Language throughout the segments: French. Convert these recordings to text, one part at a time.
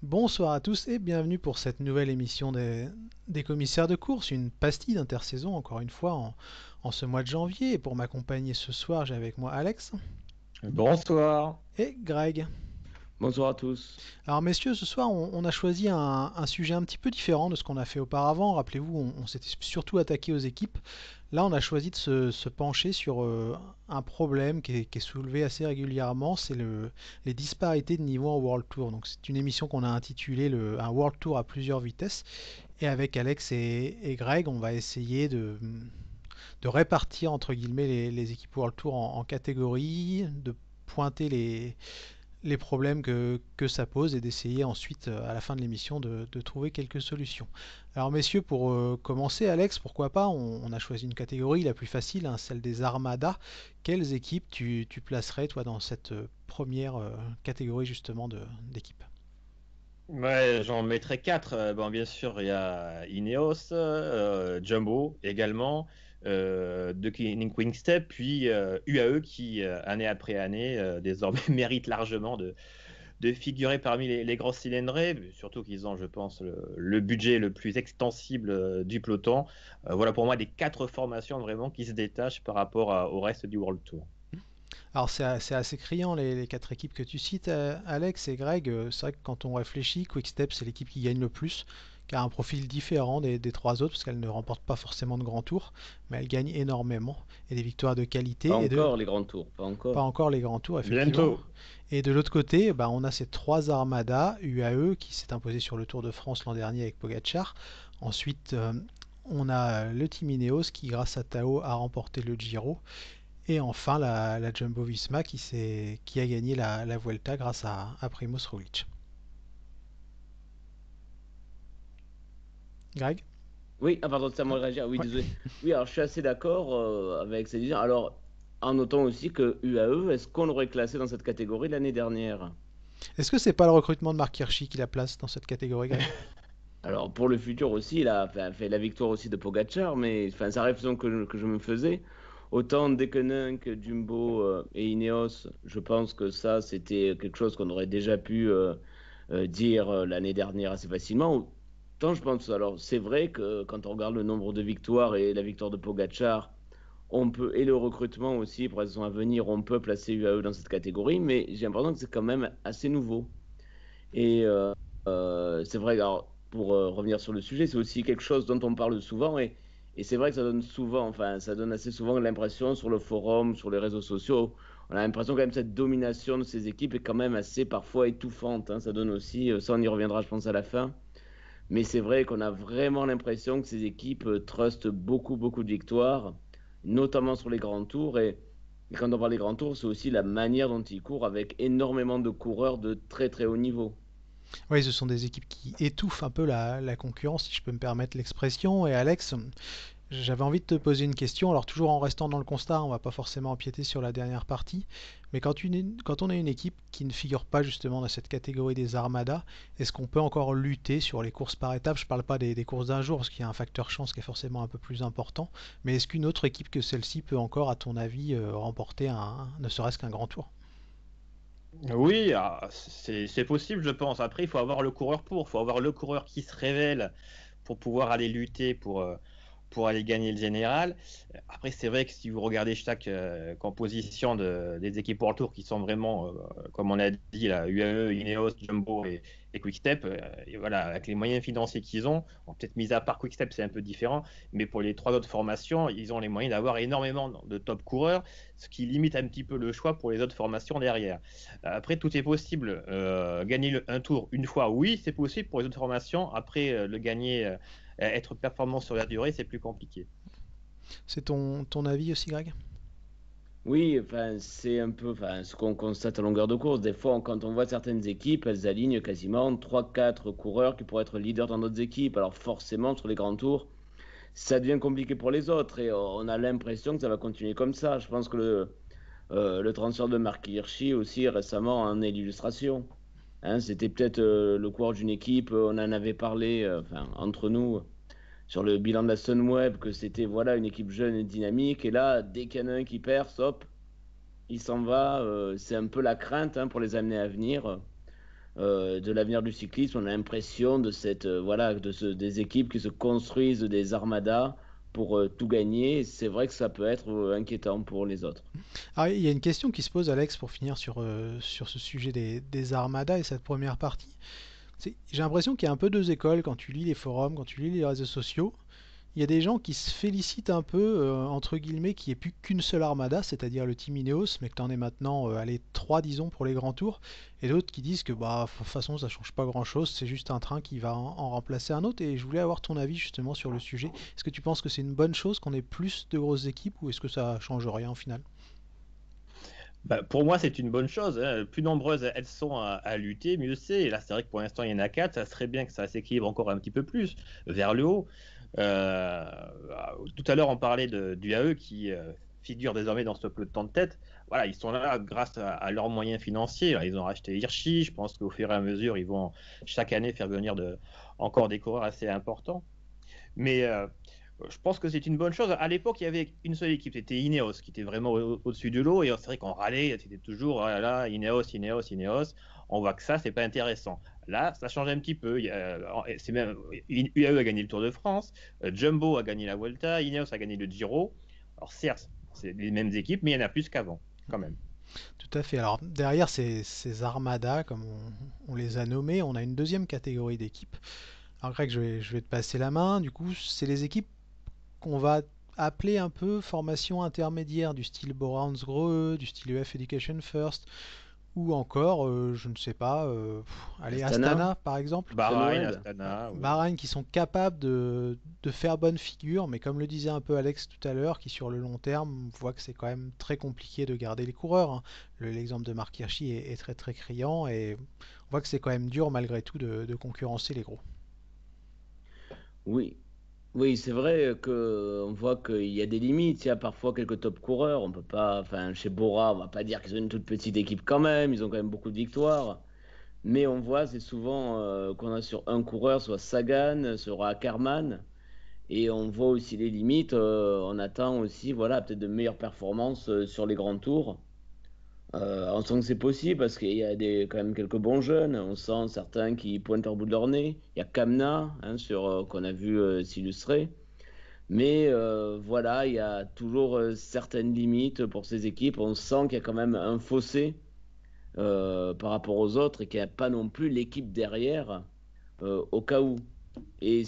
Bonsoir à tous et bienvenue pour cette nouvelle émission des commissaires de course, une pastille d'intersaison encore une fois en ce mois de janvier. Et pour m'accompagner ce soir, j'ai avec moi Alex Bonsoir. et Greg. Bonsoir à tous. Alors messieurs, ce soir on a choisi un sujet un petit peu différent de ce qu'on a fait auparavant. Rappelez-vous, on s'était surtout attaqué aux équipes. Là, on a choisi de se pencher sur un problème qui est soulevé assez régulièrement, c'est les disparités de niveau en World Tour. Donc c'est une émission qu'on a intitulée un World Tour à plusieurs vitesses. Et avec Alex et Greg, on va essayer de répartir entre guillemets les équipes World Tour en catégories, de pointer les problèmes que ça pose et d'essayer ensuite, à la fin de l'émission, de trouver quelques solutions. Alors messieurs, pour commencer, Alex, pourquoi pas, on a choisi une catégorie la plus facile, hein, celle des armadas. Quelles équipes tu placerais, toi, dans cette première catégorie justement d'équipes? Ouais, j'en mettrai quatre. Bon, bien sûr, il y a Ineos, Jumbo également, de Quick Step, puis UAE qui, année après année, désormais mérite largement de figurer parmi les gros cylindrés, surtout qu'ils ont, je pense, le budget le plus extensible du peloton. Voilà pour moi les quatre formations vraiment qui se détachent par rapport au reste du World Tour. Alors c'est assez criant les quatre équipes que tu cites, Alex et Greg. C'est vrai que quand on réfléchit, Quickstep c'est l'équipe qui gagne le plus, qui a un profil différent des trois autres parce qu'elle ne remporte pas forcément de grands tours, mais elle gagne énormément et des victoires de Pas qualité encore les grands tours, pas pas encore. encore les grands tours effectivement. Bientôt. Et de l'autre côté, bah, on a ces trois armadas, UAE qui s'est imposé sur le Tour de France l'an dernier avec Pogacar. Ensuite, on a le Team Ineos qui, grâce à Tao, a remporté le Giro. Et enfin, la Jumbo-Visma qui a gagné la Vuelta grâce à Primoz Roglic. Greg? Oui, ah pardon, c'est à moi Ah, de réagir. Oui, ouais. désolé. Oui, alors je suis assez d'accord avec ces dires. Alors, en notant aussi que UAE, est-ce qu'on l'aurait classé dans cette catégorie l'année dernière? Est-ce que c'est pas le recrutement de Marc Hirschi qui la place dans cette catégorie, Greg? Alors, pour le futur aussi, il a fait la victoire aussi de Pogacar, mais enfin, c'est la réflexion que je me faisais. Autant Deceuninck, Jumbo et Ineos, je pense que ça, c'était quelque chose qu'on aurait déjà pu dire l'année dernière assez facilement. Autant je pense, alors c'est vrai que quand on regarde le nombre de victoires et la victoire de Pogacar, on peut, et le recrutement aussi pour la saison à venir, on peut placer UAE dans cette catégorie, mais j'ai l'impression que c'est quand même assez nouveau. Et c'est vrai, alors, pour revenir sur le sujet, c'est aussi quelque chose dont on parle souvent et c'est vrai que ça donne souvent, enfin, ça donne assez souvent l'impression sur le forum, sur les réseaux sociaux, on a l'impression quand même que cette domination de ces équipes est quand même assez parfois étouffante, hein. Ça donne aussi, ça on y reviendra je pense à la fin, mais c'est vrai qu'on a vraiment l'impression que ces équipes trustent beaucoup, beaucoup de victoires, notamment sur les grands tours et quand on parle des grands tours, c'est aussi la manière dont ils courent avec énormément de coureurs de très, très haut niveau. Oui, ce sont des équipes qui étouffent un peu la concurrence, si je peux me permettre l'expression. Et Alex, j'avais envie de te poser une question, alors toujours en restant dans le constat, on va pas forcément empiéter sur la dernière partie, mais quand on a une équipe qui ne figure pas justement dans cette catégorie des armadas, est-ce qu'on peut encore lutter sur les courses par étapes? Je parle pas des courses d'un jour, parce qu'il y a un facteur chance qui est forcément un peu plus important, mais est-ce qu'une autre équipe que celle-ci peut encore, à ton avis, remporter ne serait-ce qu'un grand tour? Oui, c'est possible, je pense. Après, il faut avoir le coureur il faut avoir le coureur qui se révèle pour pouvoir aller lutter pour aller gagner le général. Après, c'est vrai que si vous regardez chaque composition des équipes World Tour qui sont vraiment, comme on a dit, là, UAE, Ineos, Jumbo et Quick-Step, et voilà, avec les moyens financiers qu'ils ont, bon, peut-être mis à part Quick-Step, c'est un peu différent, mais pour les trois autres formations, ils ont les moyens d'avoir énormément de top coureurs, ce qui limite un petit peu le choix pour les autres formations derrière. Après, tout est possible. Gagner un tour une fois, oui, c'est possible pour les autres formations. Après, le gagner, être performant sur la durée, c'est plus compliqué. C'est ton avis aussi, Greg? Oui, enfin, c'est un peu enfin, ce qu'on constate à longueur de course. Des fois, quand on voit certaines équipes, elles alignent quasiment trois, quatre coureurs qui pourraient être leaders dans d'autres équipes. Alors forcément, sur les grands tours, ça devient compliqué pour les autres et on a l'impression que ça va continuer comme ça. Je pense que le transfert de Mark Hirschi aussi récemment en est l'illustration. Hein, c'était peut-être le coureur d'une équipe, on en avait parlé enfin, entre nous sur le bilan de la Sunweb, que c'était voilà, une équipe jeune et dynamique. Et là, dès qu'il y en a un qui perd, hop, il s'en va. C'est un peu la crainte hein, pour les années à venir. de l'avenir du cyclisme. On a l'impression de des équipes qui se construisent des armadas pour tout gagner. C'est vrai que ça peut être inquiétant pour les autres. Alors, il y a une question qui se pose, Alex, pour finir sur ce sujet des armadas et cette première partie. J'ai l'impression qu'il y a un peu deux écoles quand tu lis les forums, quand tu lis les réseaux sociaux. Il y a des gens qui se félicitent un peu, entre guillemets, qu'il n'y ait plus qu'une seule armada, c'est-à-dire le Team Ineos, mais que tu en es maintenant, allez, trois, disons, pour les grands tours. Et d'autres qui disent que, bah, de toute façon, ça change pas grand-chose, c'est juste un train qui va en remplacer un autre. Et je voulais avoir ton avis justement sur le sujet. Est-ce que tu penses que c'est une bonne chose qu'on ait plus de grosses équipes ou est-ce que ça change rien au final? Bah, pour moi, c'est une bonne chose, hein. Plus nombreuses elles sont à lutter, mieux c'est. Et là, c'est vrai que pour l'instant, il y en a quatre. Ça serait bien que ça s'équilibre encore un petit peu plus vers le haut. Euh, Tout à l'heure, on parlait du AE qui figure désormais dans ce peloton de tête. Voilà, ils sont là grâce à leurs moyens financiers. Là, ils ont racheté Hirschi. Je pense qu'au fur et à mesure, ils vont chaque année faire venir encore des coureurs assez importants. Mais je pense que c'est une bonne chose. À l'époque, il y avait une seule équipe, c'était Ineos, qui était vraiment au-dessus du lot. Et c'est vrai qu'on râlait, c'était toujours oh là, là, Ineos, Ineos, Ineos. On voit que ça, c'est pas intéressant. Là, ça change un petit peu. C'est même, UAE a gagné le Tour de France, Jumbo a gagné la Vuelta, Ineos a gagné le Giro. Alors certes, c'est les mêmes équipes, mais il y en a plus qu'avant, quand même. Tout à fait. Alors derrière ces armadas, comme on les a nommés, on a une deuxième catégorie d'équipes. Alors Greg, je vais te passer la main. Du coup, c'est les équipes qu'on va appeler un peu formation intermédiaire, du style Bora Hansgrohe, du style EF Education First, ou encore, je ne sais pas, allez, Astana, Astana par exemple. Bahreïn, Sunweb. Astana, oui. Bahreïn qui sont capables de faire bonne figure, mais comme le disait un peu Alex tout à l'heure, qui sur le long terme voit que c'est quand même très compliqué de garder les coureurs, hein. L'exemple de Marc Hirschi est très très criant et on voit que c'est quand même dur malgré tout de concurrencer les gros. Oui, oui, c'est vrai que on voit qu'il y a des limites. Il y a parfois quelques top coureurs. On peut pas, enfin, chez Bora, on va pas dire qu'ils ont une toute petite équipe quand même. Ils ont quand même beaucoup de victoires. Mais on voit, c'est souvent qu'on a sur un coureur, soit Sagan, soit Ackermann. Et on voit aussi les limites. On attend aussi, voilà, peut-être de meilleures performances sur les grands tours. On sent que c'est possible parce qu'il y a quand même quelques bons jeunes. On sent certains qui pointent leur bout de leur nez. Il y a Kamna, hein, qu'on a vu s'illustrer. Mais voilà, il y a toujours certaines limites pour ces équipes. On sent qu'il y a quand même un fossé par rapport aux autres et qu'il n'y a pas non plus l'équipe derrière au cas où. Et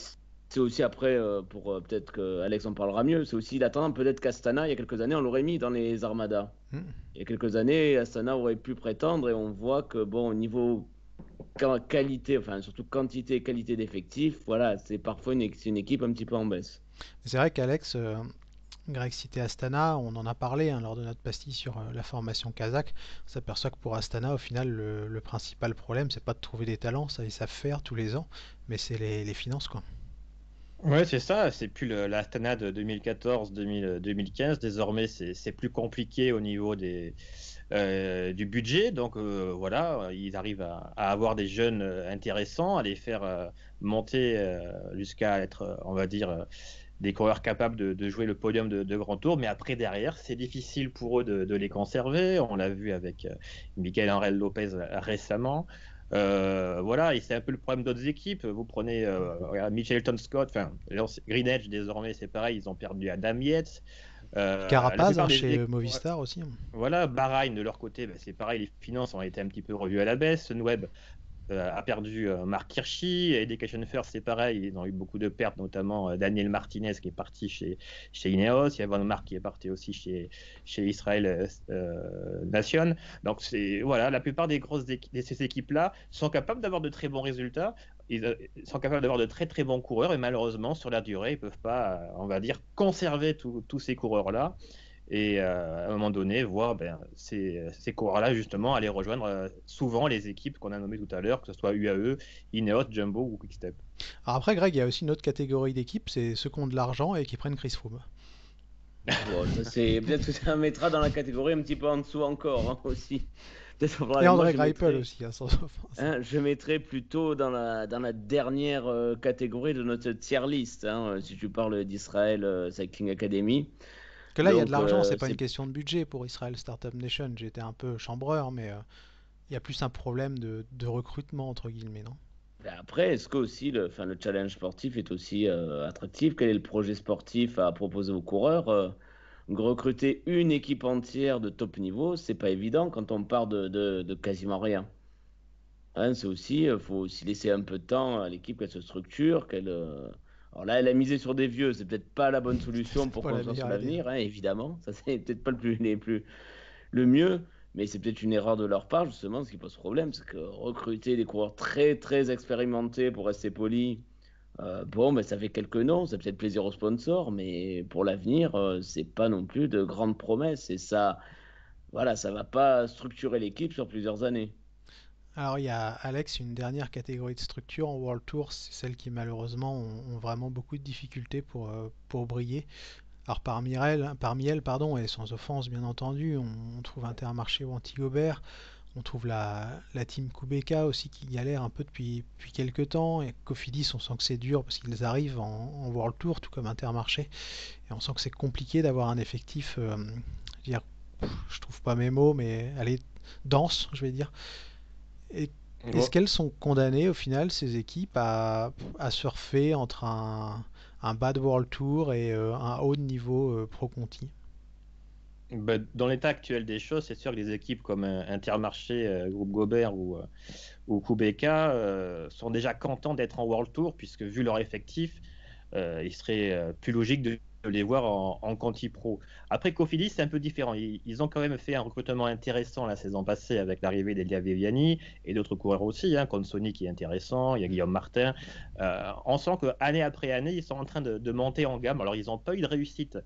c'est aussi après, pour peut-être que Alex en parlera mieux, c'est aussi l'attente peut-être qu'Astana, il y a quelques années, on l'aurait mis dans les Armadas. Hmm. Il y a quelques années, Astana aurait pu prétendre et on voit que, bon, au niveau qualité, enfin surtout quantité et qualité d'effectifs, voilà, c'est parfois c'est une équipe un petit peu en baisse. C'est vrai qu'Alex, Greg citait Astana, on en a parlé hein, lors de notre pastille sur la formation kazakh. On s'aperçoit que pour Astana, au final, le principal problème, c'est pas de trouver des talents, ça ils savent faire tous les ans, mais c'est les finances quoi. Ouais, c'est ça, c'est plus l'Astana de 2014-2015. Désormais, c'est plus compliqué au niveau du budget. Donc voilà, ils arrivent à avoir des jeunes intéressants, à les faire monter jusqu'à être, on va dire, des coureurs capables de jouer le podium de grand tour. Mais après, derrière, c'est difficile pour eux de les conserver. On l'a vu avec Michael Angel Lopez récemment. Voilà, et c'est un peu le problème d'autres équipes. Vous prenez Mitchelton Scott, enfin, Green Edge désormais, c'est pareil, ils ont perdu Adam Yates. La Carapaz hein, plupart chez des, Movistar aussi. voilà, Bahreïn de leur côté, ben, c'est pareil, les finances ont été un petit peu revues à la baisse. Sunweb a perdu Marc Hirschi, Education First, c'est pareil, ils ont eu beaucoup de pertes, notamment Daniel Martinez qui est parti chez Ineos, il y a Van Mark qui est parti aussi chez Israel Nation. Donc voilà, la plupart des de ces équipes-là sont capables d'avoir de très bons résultats, ils sont capables d'avoir de très très bons coureurs, et malheureusement sur la durée, ils ne peuvent pas, on va dire, conserver tous ces coureurs-là et à un moment donné, voir ben, ces coureurs-là justement aller rejoindre souvent les équipes qu'on a nommées tout à l'heure, que ce soit UAE, Ineos, Jumbo ou Quickstep. Alors après Greg, il y a aussi une autre catégorie d'équipes, c'est ceux qui ont de l'argent et qui prennent Chris Froome. Bon, ça c'est peut-être que ça mettra dans la catégorie un petit peu en dessous encore hein, aussi. Peut-être Et moi André je Greipel mettrais, aussi, hein, sans offense. hein, je mettrais plutôt dans la dernière catégorie de notre tier list, hein, si tu parles d'Israël Cycling Academy. Que là, il y a de Donc l'argent, c'est pas une c'est question de budget pour Israel Startup Nation. J'étais un peu chambreur, mais Il y a plus un problème de recrutement, entre guillemets, non? Après, est-ce que aussi le challenge sportif est aussi attractif? Quel est le projet sportif à proposer aux coureurs? Recruter une équipe entière de top niveau, c'est pas évident quand on part de quasiment rien. Hein, c'est aussi, faut aussi laisser un peu de temps à l'équipe qu'elle se structure, Alors là, elle a misé sur des vieux, c'est peut-être pas la bonne solution C'est pour pas la construire sur meilleure idée, hein. l'avenir, hein, évidemment. Ça, c'est peut-être pas le mieux, mais c'est peut-être une erreur de leur part, justement. Ce qui pose problème, c'est que recruter des coureurs très, très expérimentés, pour rester poli, bon, ben, ça fait quelques noms, ça fait peut-être plaisir aux sponsors, mais pour l'avenir, c'est pas non plus de grandes promesses. Et ça, voilà, ça va pas structurer l'équipe sur plusieurs années. Alors il y a Alex, une dernière catégorie de structure en World Tour, c'est celles qui malheureusement ont vraiment beaucoup de difficultés pour briller. Alors parmi elles, pardon, et sans offense bien entendu, on trouve Intermarché ou Antigobert, on trouve la team Kubeka aussi qui galère un peu depuis quelques temps, et Cofidis on sent que c'est dur parce qu'ils arrivent en World Tour, tout comme Intermarché, et on sent que c'est compliqué d'avoir un effectif, je veux dire, je trouve pas mes mots, mais allez, dense, je vais dire. Et est-ce Ouais. qu'elles sont condamnées au final, ces équipes, à surfer entre un bas de World Tour et un haut de niveau Pro Conti? Bah, dans l'état actuel des choses, c'est sûr que les équipes comme Intermarché, Groupe Gobert ou Kubeka sont déjà contents d'être en World Tour, puisque vu leur effectif, il serait plus logique de les voir en Conti Pro. Après, Cofidis, c'est un peu différent. Ils ont quand même fait un recrutement intéressant la saison passée avec l'arrivée d'Elia Viviani et d'autres coureurs aussi, hein, comme Sony qui est intéressant, il y a Guillaume Martin. On sent qu'année après année, ils sont en train de monter en gamme. Alors, ils n'ont pas eu de réussite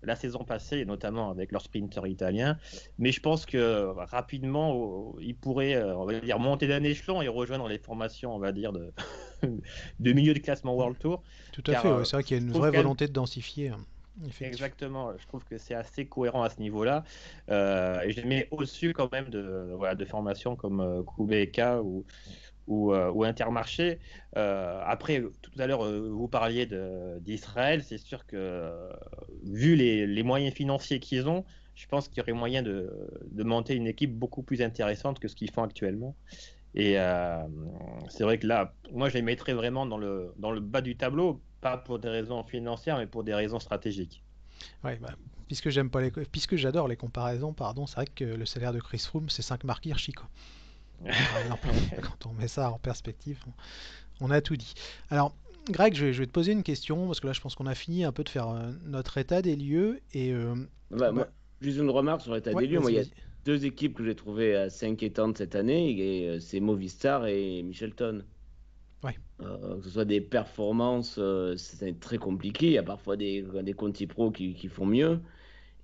la saison passée, notamment avec leur sprinter italien. Mais je pense que rapidement, ils pourraient, on va dire, monter d'un échelon et rejoindre les formations, on va dire, de milieu de classement Mm. World Tour. Tout à Car fait, ouais, c'est vrai qu'il y a je une trouve vraie quand même, volonté de densifier, hein, effectivement. exactement, je trouve que c'est assez cohérent à ce niveau-là. Et je les mets au-dessus quand même voilà, de formations comme Kubeka ou Intermarché. Après, tout à l'heure, vous parliez d'Israël. C'est sûr que, vu les moyens financiers qu'ils ont, je pense qu'il y aurait moyen de monter une équipe beaucoup plus intéressante que ce qu'ils font actuellement. Et c'est vrai que là, moi, je les mettrais vraiment dans le bas du tableau, pas pour des raisons financières, mais pour des raisons stratégiques. Ouais, bah, puisque j'adore les comparaisons, pardon, c'est vrai que le salaire de Chris Froome, c'est 5 Mark Hirschi, quoi. Par exemple, quand on met ça en perspective, on a tout dit. Alors, Greg, je vais te poser une question, parce que là, je pense qu'on a fini un peu de faire notre état des lieux, et Bah, bah, moi, juste une remarque sur l'état ouais, des lieux. Moi, vas-y, il y a vas-y. deux équipes que j'ai trouvées assez inquiétantes cette année, et c'est Movistar et Michelton. Ouais. Que ce soit des performances, c'est très compliqué. Il y a parfois des Conti Pro qui font mieux.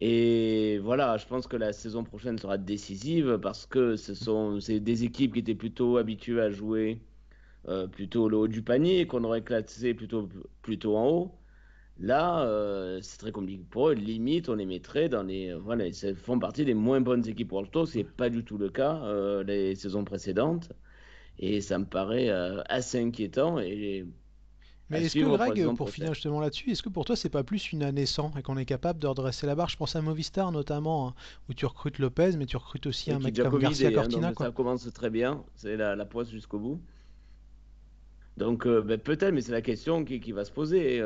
Et voilà, je pense que la saison prochaine sera décisive parce que c'est des équipes qui étaient plutôt habituées à jouer plutôt le haut du panier, qu'on aurait classé plutôt en haut. Là, c'est très compliqué pour eux. Limite, on les mettrait dans voilà, ils font partie des moins bonnes équipes World Tour. C'est pas du tout le cas les saisons précédentes. Et ça me paraît assez inquiétant et à Mais est-ce que suivre pour la Greg, saison pour finir prochaine. justement là-dessus, est-ce que pour toi c'est pas plus une année sans et qu'on est capable de redresser la barre? Je pense à Movistar notamment, hein, où tu recrutes Lopez, mais tu recrutes aussi Et un qui est mec déjà comme Garcia Covidé, hein, Cortina, donc quoi. ça commence très bien. C'est la poisse jusqu'au bout. Donc ben, peut-être, mais c'est la question qui va se poser.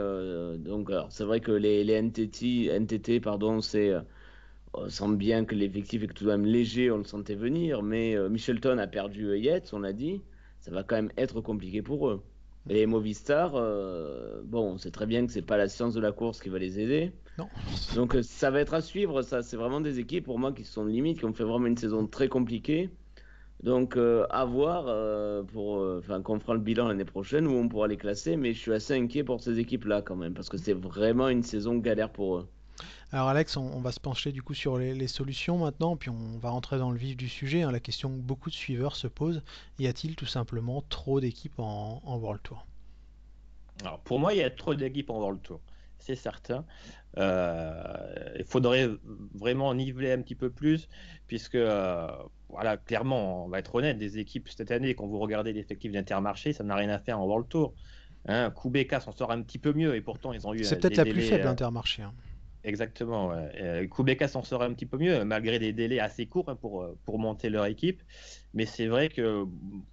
Donc alors, c'est vrai que les NTT pardon, on sent bien que l'effectif est tout de même léger, on le sentait venir, mais Michelton a perdu Yates, on l'a dit. Ça va quand même être compliqué pour eux. Et Movistar, bon, on sait très bien que c'est pas la science de la course qui va les aider. Non. Donc ça va être à suivre, ça. C'est vraiment des équipes pour moi qui sont limites, qui ont fait vraiment une saison très compliquée. Donc à voir enfin, qu'on fera le bilan l'année prochaine où on pourra les classer, mais je suis assez inquiet pour ces équipes-là quand même, parce que c'est vraiment une saison galère pour eux. Alors Alex, on va se pencher du coup sur les solutions maintenant, puis on va rentrer dans le vif du sujet, hein, la question que beaucoup de suiveurs se posent, y a-t-il tout simplement trop d'équipes en World Tour? Alors, pour moi, il y a trop d'équipes en World Tour, c'est certain. Il faudrait vraiment niveler un petit peu plus, puisque, voilà, clairement, on va être honnête, des équipes cette année, quand vous regardez l'effectif d'Intermarché, ça n'a rien à faire en World Tour. Hein, Kubeka s'en sort un petit peu mieux, et pourtant, ils ont eu C'est peut-être des la plus délais. faible Intermarché, hein. Exactement. Ouais. Kubeka s'en sort un petit peu mieux, malgré des délais assez courts hein, pour monter leur équipe. Mais c'est vrai que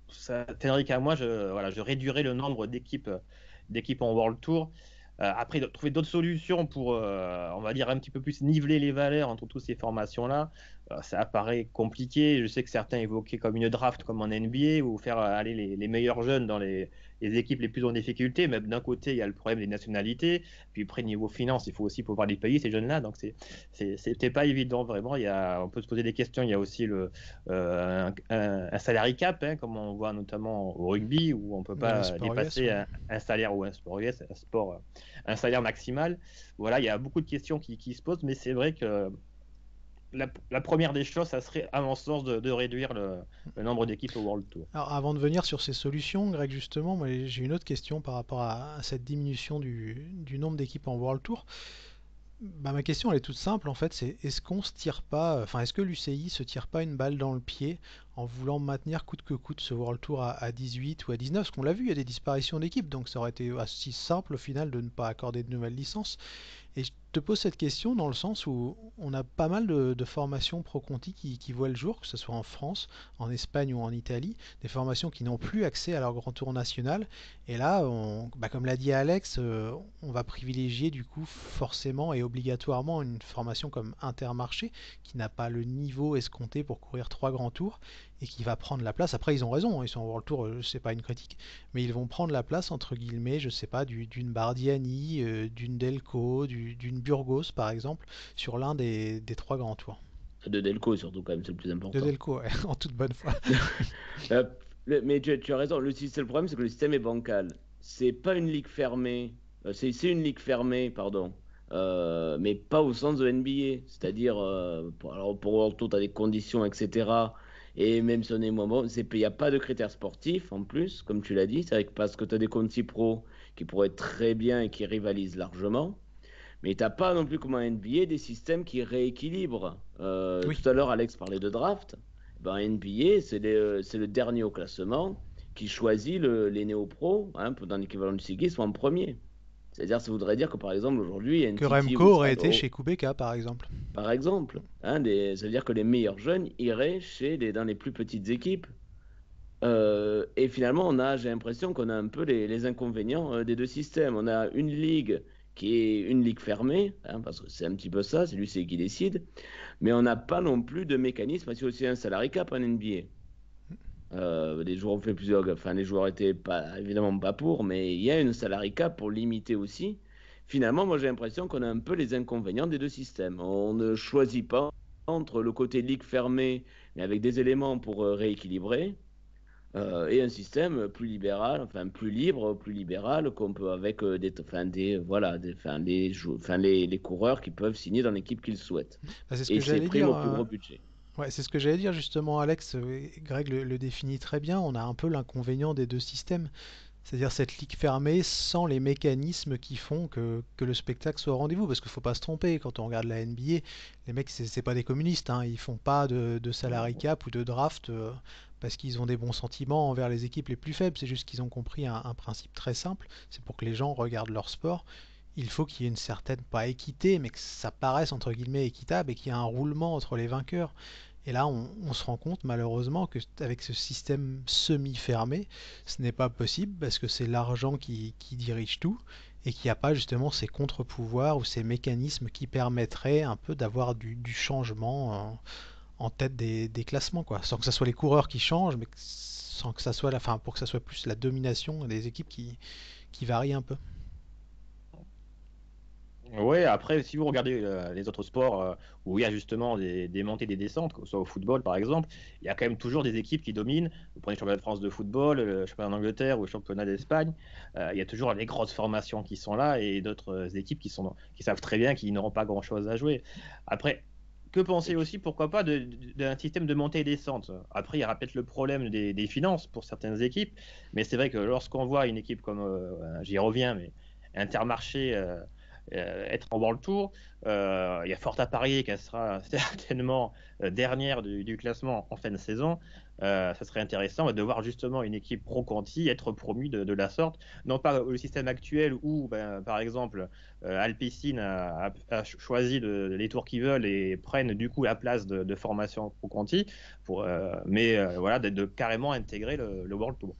ça, Teneric à moi, je réduirais le nombre d'équipes en World Tour. Après, trouver d'autres solutions pour, on va dire, un petit peu plus niveler les valeurs entre toutes ces formations-là, ça apparaît compliqué. Je sais que certains évoquaient comme une draft comme en NBA ou faire aller les meilleurs jeunes dans les équipes les plus en difficulté. Mais d'un côté, il y a le problème des nationalités. Puis après, niveau finance, il faut aussi pouvoir les payer, ces jeunes-là. Donc, c'était pas évident, vraiment. On peut se poser des questions. Il y a aussi un salary cap, hein, comme on voit notamment au rugby, où on ne peut Dans les pas sports US, dépasser ouais. un salaire ou un sport US, un salaire maximal. Voilà, il y a beaucoup de questions qui se posent, mais c'est vrai que la première des choses, ça serait, à mon sens, de réduire le nombre d'équipes au World Tour. Alors, avant de venir sur ces solutions, Greg, justement, moi, j'ai une autre question par rapport à cette diminution du nombre d'équipes en World Tour. Bah, ma question elle est toute simple en fait, c'est est-ce qu'on se tire pas, enfin est-ce que l'UCI se tire pas une balle dans le pied en voulant maintenir coûte que coûte ce World Tour à 18 ou à 19? Parce qu'on l'a vu, il y a des disparitions d'équipes, donc ça aurait été assez simple au final de ne pas accorder de nouvelles licences. Et je te pose cette question dans le sens où on a pas mal de formations Pro Conti qui voient le jour, que ce soit en France, en Espagne ou en Italie, des formations qui n'ont plus accès à leur grand tour national. Et là, comme l'a dit Alex, on va privilégier du coup forcément et obligatoirement une formation comme Intermarché qui n'a pas le niveau escompté pour courir trois grands tours et qui va prendre la place. Après, ils ont raison, hein, ils sont en World Tour, c'est pas une critique, mais ils vont prendre la place entre guillemets, je sais pas, d'une Bardiani, d'une Delco, d'une Burgos par exemple, sur l'un des trois grands tours. De Delco, surtout, quand même, c'est le plus De important. Delco, ouais, en toute bonne foi. Euh, mais tu as raison, le problème, c'est que le système est bancal. C'est pas une ligue fermée, c'est une ligue fermée, pardon, mais pas au sens de NBA. C'est-à-dire, alors pour World Tour, tu as des conditions, etc. Et même si on est moins bon, il n'y a pas de critères sportifs en plus, comme tu l'as dit. C'est vrai que parce que tu as des Conti Pro qui pourraient être très bien et qui rivalisent largement. Mais tu n'as pas non plus comme en NBA des systèmes qui rééquilibrent. Oui, Tout à l'heure, Alex parlait de draft. Ben, en NBA, c'est le dernier au classement qui choisit les néo-pros, hein, dans l'équivalent du SIGI, soit en premier. C'est-à-dire, ça voudrait dire que par exemple, aujourd'hui, il y a une que Titi Remco aurait été Wizard, chez Kubeka par exemple. par exemple. Hein, ça veut dire que les meilleurs jeunes iraient dans les plus petites équipes. Et finalement, j'ai l'impression qu'on a un peu les inconvénients des deux systèmes. On a une ligue qui est une ligue fermée, hein, parce que c'est un petit peu ça, c'est lui c'est qui décide, mais on n'a pas non plus de mécanisme, parce qu'il y a aussi un salary cap en NBA. Les joueurs ont fait plusieurs, enfin les joueurs étaient pas, évidemment pas pour, mais il y a une salary cap pour limiter aussi. Finalement, moi j'ai l'impression qu'on a un peu les inconvénients des deux systèmes. On ne choisit pas entre le côté ligue fermée, mais avec des éléments pour rééquilibrer, et un système plus libéral, enfin plus libre, plus libéral, qu'on peut avec les coureurs qui peuvent signer dans l'équipe qu'ils souhaitent. Bah, c'est ce Et que c'est j'allais prime dire. au plus gros budget. Ouais, c'est ce que j'allais dire justement, Alex. Greg le définit très bien. On a un peu l'inconvénient des deux systèmes. C'est-à-dire cette ligue fermée sans les mécanismes qui font que le spectacle soit au rendez-vous. Parce qu'il ne faut pas se tromper, quand on regarde la NBA, les mecs, c'est pas des communistes, hein, ils font pas de salary Non. cap ou de draft parce qu'ils ont des bons sentiments envers les équipes les plus faibles. C'est juste qu'ils ont compris un principe très simple, c'est pour que les gens regardent leur sport. Il faut qu'il y ait une certaine, pas équité, mais que ça paraisse entre guillemets équitable et qu'il y ait un roulement entre les vainqueurs. Et là, on se rend compte malheureusement que avec ce système semi-fermé, ce n'est pas possible parce que c'est l'argent qui dirige tout et qu'il n'y a pas justement ces contre-pouvoirs ou ces mécanismes qui permettraient un peu d'avoir du changement en tête des classements, quoi. Sans que ce soit les coureurs qui changent, mais sans que ça soit la fin, pour que ça soit plus la domination des équipes qui varie un peu. Ouais, après, si vous regardez les autres sports où il y a justement des montées, des descentes, que ce soit au football par exemple, il y a quand même toujours des équipes qui dominent. Vous prenez le championnat de France de football, le championnat d'Angleterre ou le championnat d'Espagne, il y a toujours les grosses formations qui sont là et d'autres équipes qui savent très bien qu'ils n'auront pas grand-chose à jouer. Après, que penser Et puis, aussi, pourquoi pas, d'un système de montée et descente? Après, il y aura peut-être le problème des finances pour certaines équipes, mais c'est vrai que lorsqu'on voit une équipe comme, j'y reviens, mais Intermarché être en World Tour. Il y a fort à parier qu'elle sera certainement dernière du classement en fin de saison. Ça serait intéressant de voir justement une équipe Pro Conti être promue de la sorte, non pas le système actuel où, par exemple, Alpecin a choisi les tours qu'ils veulent et prennent du coup la place de formation Pro Conti, mais voilà, de carrément intégrer le World Tour.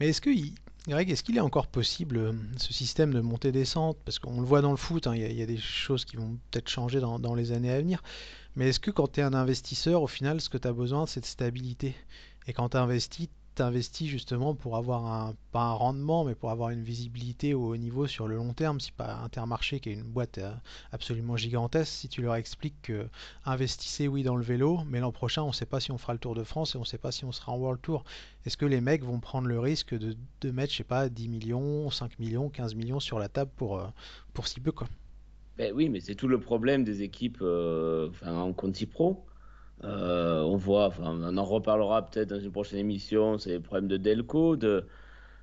Mais Greg, est-ce qu'il est encore possible ce système de montée-descente? Parce qu'on le voit dans le foot, hein, il y a des choses qui vont peut-être changer dans les années à venir. Mais est-ce que quand tu es un investisseur, au final, ce que tu as besoin, c'est de stabilité? Et quand tu investis justement pour avoir pas un rendement, mais pour avoir une visibilité au haut niveau sur le long terme. Si pas Intermarché, qui est une boîte absolument gigantesque, si tu leur expliques que investissez, oui, dans le vélo, mais l'an prochain, on ne sait pas si on fera le Tour de France et on ne sait pas si on sera en World Tour. Est-ce que les mecs vont prendre le risque de mettre, je sais pas, 10 millions, 5 millions, 15 millions sur la table pour si peu, quoi? Ben oui, mais c'est tout le problème des équipes en Conti Pro. On voit, on en reparlera peut-être dans une prochaine émission, c'est les problèmes de Delco,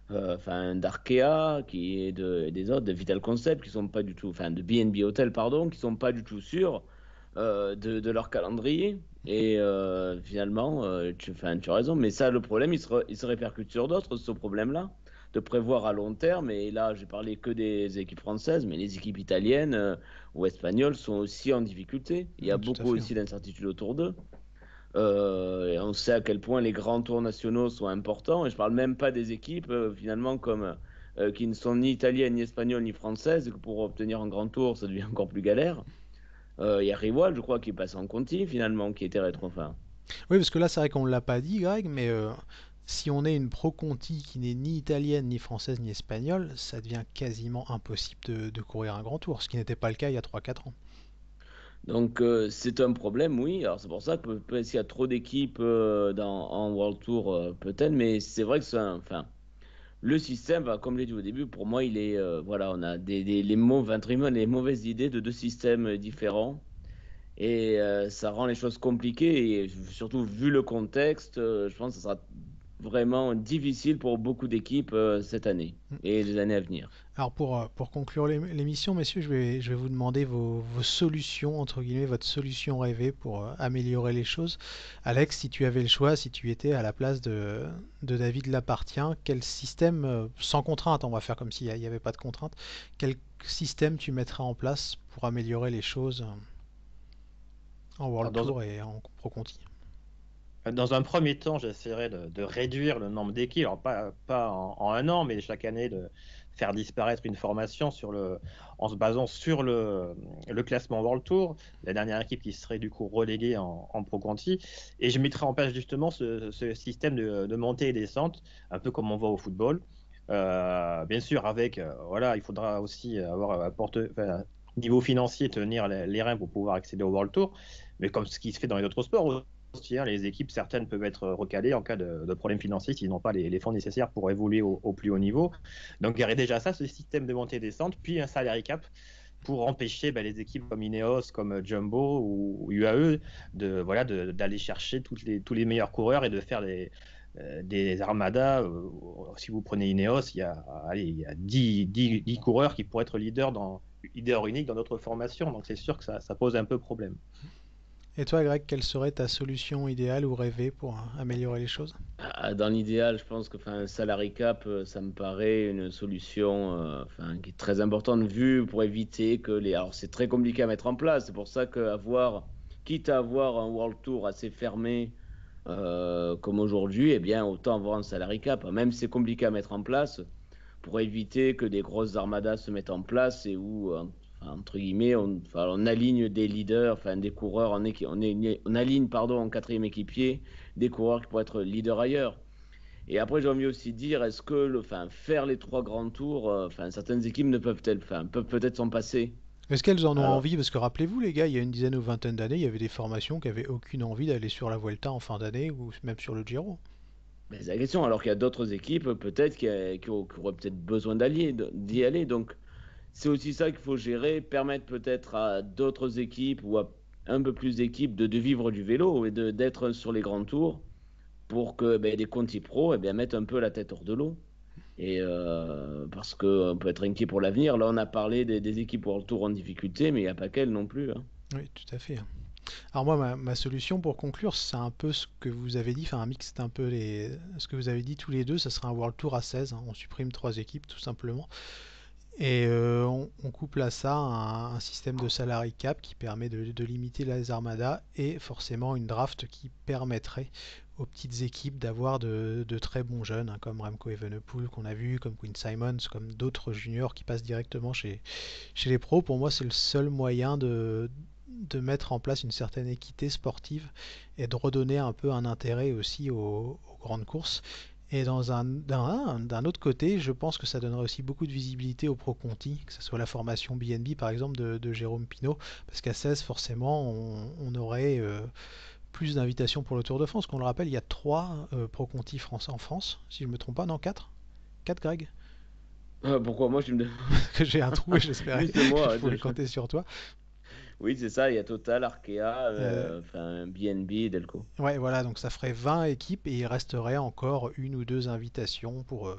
d'Arkea, et des autres, de Vital Concept, qui sont pas du tout, de BNB Hotel, pardon, qui sont pas du tout sûrs de leur calendrier. Et finalement, tu as raison, mais ça, le problème, il se répercute sur d'autres, ce problème-là, de prévoir à long terme. Et là, j'ai parlé que des équipes françaises, mais les équipes italiennes ou espagnoles sont aussi en difficulté. Il y a Tout à beaucoup fait. aussi d'incertitudes autour d'eux. Et on sait à quel point les grands tours nationaux sont importants. Et je parle même pas des équipes finalement qui ne sont ni italiennes, ni espagnoles, ni françaises. Et que pour obtenir un grand tour, ça devient encore plus galère. Il y a Riwal, je crois, qui passe en Conti finalement, qui était rétro. Enfin, Oui, parce que là, c'est vrai qu'on ne l'a pas dit, Greg, mais si on est une Pro Conti qui n'est ni italienne, ni française, ni espagnole, ça devient quasiment impossible de courir un grand tour, ce qui n'était pas le cas il y a 3 4 ans. donc c'est un problème, oui. Alors c'est pour ça que peut-être s'il y a trop d'équipes en World Tour, peut-être, mais c'est vrai que le système, comme je l'ai dit au début, pour moi, il est voilà, on a entre guillemets, les mauvaises idées de deux systèmes différents. Et ça rend les choses compliquées. Et surtout, vu le contexte, je pense que ça sera vraiment difficile pour beaucoup d'équipes cette année et les années à venir. Alors pour conclure l'émission, messieurs, je vais vous demander vos solutions, entre guillemets, votre solution rêvée pour améliorer les choses. Alex, si tu avais le choix, si tu étais à la place de David Lapartien, quel système, sans contrainte, on va faire comme s'il n'y avait pas de contrainte, quel système tu mettrais en place pour améliorer les choses en Alors, World Tour et en Pro Conti? dans un premier temps, j'essaierai de réduire le nombre d'équipes, alors pas en un an, mais chaque année de faire disparaître une formation en se basant sur le classement World Tour, la dernière équipe qui serait du coup reléguée en Pro Conti. Et je mettrai en place justement ce système de montée et descente, un peu comme on voit au football. Bien sûr, voilà, il faudra aussi avoir niveau financier, tenir les reins pour pouvoir accéder au World Tour, mais comme ce qui se fait dans les autres sports aussi, hein, les équipes, certaines peuvent être recalées en cas de problème financier s'ils n'ont pas les fonds nécessaires pour évoluer au plus haut niveau. Donc il y aurait déjà ça, ce système de montée et descente, puis un salary cap pour empêcher les équipes comme Ineos, comme Jumbo ou UAE d'aller chercher tous les meilleurs coureurs et de faire des armadas. Si vous prenez Ineos, il y a 10 coureurs qui pourraient être leader unique dans notre formation. Donc c'est sûr que ça pose un peu problème. Et toi, Greg, quelle serait ta solution idéale ou rêvée pour améliorer les choses? Dans l'idéal, je pense que un salary cap, ça me paraît une solution qui est très importante vue pour éviter que les. Alors c'est très compliqué à mettre en place. C'est pour ça quitte à avoir un World Tour assez fermé comme aujourd'hui, eh bien autant avoir un salary cap. Même si c'est compliqué à mettre en place, pour éviter que des grosses armadas se mettent en place et où, entre guillemets, on aligne des leaders, des coureurs, on aligne, pardon, en quatrième équipier des coureurs qui pourraient être leaders ailleurs. Et après, j'ai envie aussi de dire, est-ce que faire les trois grands tours, certaines équipes ne peuvent-elles, peuvent peut-être s'en passer. Est-ce qu'elles en ont Alors, envie? Parce que rappelez-vous, les gars, il y a une dizaine ou vingtaine d'années, il y avait des formations qui avaient aucune envie d'aller sur la Vuelta en fin d'année ou même sur le Giro. c'est la question. Alors qu'il y a d'autres équipes, peut-être, qui auraient peut-être besoin d'y aller. Donc, c'est aussi ça qu'il faut gérer, permettre peut-être à d'autres équipes ou à un peu plus d'équipes de vivre du vélo et d'être sur les grands tours pour que des Conti Pro mettent un peu la tête hors de l'eau. Et parce qu'on peut être inquiet pour l'avenir. Là, on a parlé des équipes World Tour en difficulté, mais il n'y a pas qu'elles non plus, hein. Oui, tout à fait. Alors moi, ma solution pour conclure, c'est un peu ce que vous avez dit, enfin un mix, c'est un peu ce que vous avez dit tous les deux, ça sera un World Tour à 16, hein. On supprime 3 équipes tout simplement. Et on couple à ça un système de salary cap qui permet de limiter les armadas et forcément une draft qui permettrait aux petites équipes d'avoir de très bons jeunes, hein, comme Remco Evenepoel qu'on a vu, comme Quinn Simons, comme d'autres juniors qui passent directement chez les pros. Pour moi, c'est le seul moyen de mettre en place une certaine équité sportive et de redonner un peu un intérêt aussi aux grandes courses. Et d'un autre côté, je pense que ça donnerait aussi beaucoup de visibilité aux Pro Conti, que ce soit la formation BNB par exemple de Jérôme Pinault, parce qu'à 16 forcément on aurait plus d'invitations pour le Tour de France. Qu'on le rappelle, il y a 3 Pro Conti France en France, si je ne me trompe pas, non 4? 4 Greg? Pourquoi moi je me... Que j'ai un trou et j'espérais Oui, c'est que je moi. pouvais compter sur toi. Oui, c'est ça, il y a Total, Arkea, Euh, enfin BNB et Delco. Ouais, voilà, donc ça ferait 20 équipes et il resterait encore une ou deux invitations pour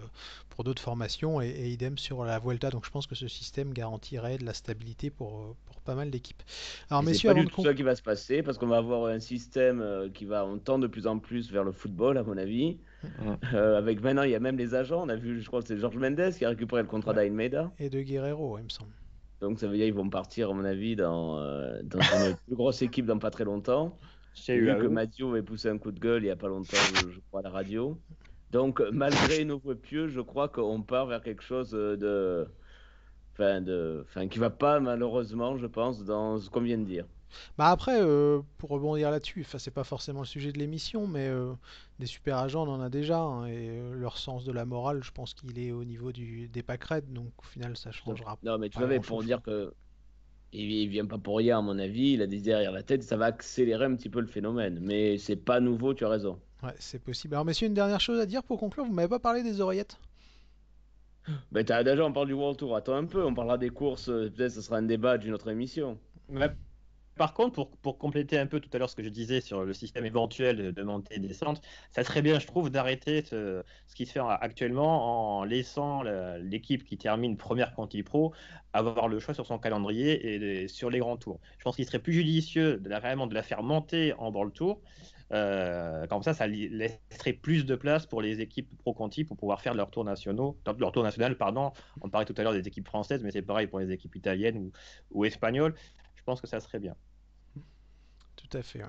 d'autres formations et idem sur la Vuelta. Donc je pense que ce système garantirait de la stabilité pour pas mal d'équipes. Alors Et c'est messieurs, pas avant du de tout ça conclure... qui va se passer, parce qu'on va avoir un système qui va, on tend de plus en plus vers le football, à mon avis. Mm. Avec maintenant, il y a même les agents. On a vu, je crois que c'est Georges Mendes qui a récupéré le contrat Ouais, d'Almeida. et de Guerrero, ouais, il me semble. Donc ça veut dire qu'ils vont partir, à mon avis, dans une plus grosse équipe dans pas très longtemps. Chez J'ai vu que UAE. Madio avait poussé un coup de gueule il n'y a pas longtemps, je crois, à la radio. Donc, malgré nos voeux pieux, je crois qu'on part vers quelque chose enfin, qui va pas, malheureusement, je pense, dans ce qu'on vient de dire. Bah après, pour rebondir là-dessus, enfin c'est pas forcément le sujet de l'émission, mais des super agents on en a déjà, hein, et leur sens de la morale, je pense qu'il est au niveau des pâquerettes, donc au final ça changera Non, mais tu pas savais, pour grand-chose, je dire crois. que il vient pas pour rien, à mon avis, il a des idées derrière la tête, ça va accélérer un petit peu le phénomène. Mais c'est pas nouveau, tu as raison. Ouais, c'est possible. Alors messieurs, une dernière chose à dire pour conclure, vous m'avez pas parlé des oreillettes? Mais déjà, on parle du World Tour. Attends un peu, on parlera des courses. Peut-être ce sera un débat d'une autre émission. Mais par contre, pour compléter un peu tout à l'heure ce que je disais sur le système éventuel de montée et descente, ça serait bien, je trouve, d'arrêter ce qui se fait actuellement en laissant l'équipe qui termine première Conti Pro avoir le choix sur son calendrier et sur les grands tours. Je pense qu'il serait plus judicieux vraiment de la faire monter en World Tour. Comme ça laisserait plus de place pour les équipes pro Conti pour pouvoir faire leurs tours nationaux, leur tour national, pardon. On parlait tout à l'heure des équipes françaises, mais c'est pareil pour les équipes italiennes ou espagnoles. Je pense que ça serait bien. Tout à fait, ouais.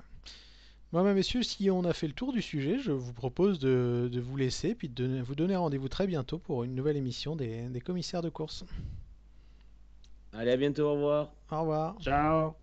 Bon, bah, messieurs, si on a fait le tour du sujet, je vous propose de vous laisser, puis vous donner rendez-vous très bientôt pour une nouvelle émission des commissaires de course. Allez, à bientôt, au revoir. Au revoir. Ciao.